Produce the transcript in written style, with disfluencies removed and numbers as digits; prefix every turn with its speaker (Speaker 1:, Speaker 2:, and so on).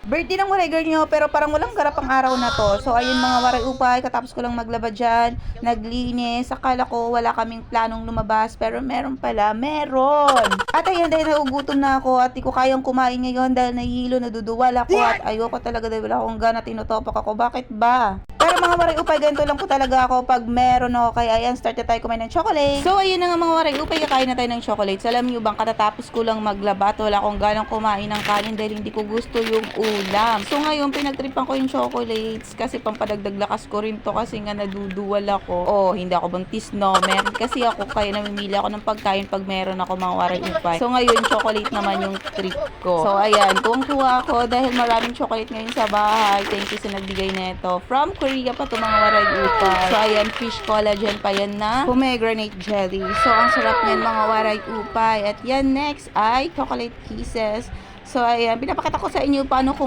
Speaker 1: Birthday ng waray girl nyo, pero parang walang garap ang araw na to. So, ayun mga waray upay, katapos ko lang maglaba dyan, naglinis. Akala ko wala kaming planong lumabas, pero meron pala, meron. At ayun, dahil naugutom na ako at di ko kayang kumain ngayon dahil nahihilo, naduduwal ako at ayoko talaga dahil wala akong gana, tinutopak ako. Bakit ba? Pero mga waray upay, ganito lang po talaga ako pag meron ako. Kaya ayan, start na tayo kumain ng chocolate. So ayun na nga mga waray upay, kakain na tayo ng chocolate. So, alam nyo bang katatapos ko lang maglaba at wala akong ganang kumain ng kanin dahil hindi ko gusto yung ulam. So ngayon, pinagtripan ko yung chocolates kasi pampadagdag lakas ko rin to kasi nga naduduwal ako. Oh, hindi ako buntis no. Meron kasi ako kaya namimili ako ng pagkain pag meron ako mga waray upay. So ngayon, chocolate naman yung treat ko. So ayan, tuwang-tuwa ako dahil maraming chocolate ngayon sa bahay. Thank you sa nagbigay nito. From Korea pa to mga waray upay. So ayan, fish collagen pa yan na pomegranate jelly. So ang sarap niyan mga waray upay. At yan next ay chocolate kisses. So ayan, pinapakita ko sa inyo paano kumain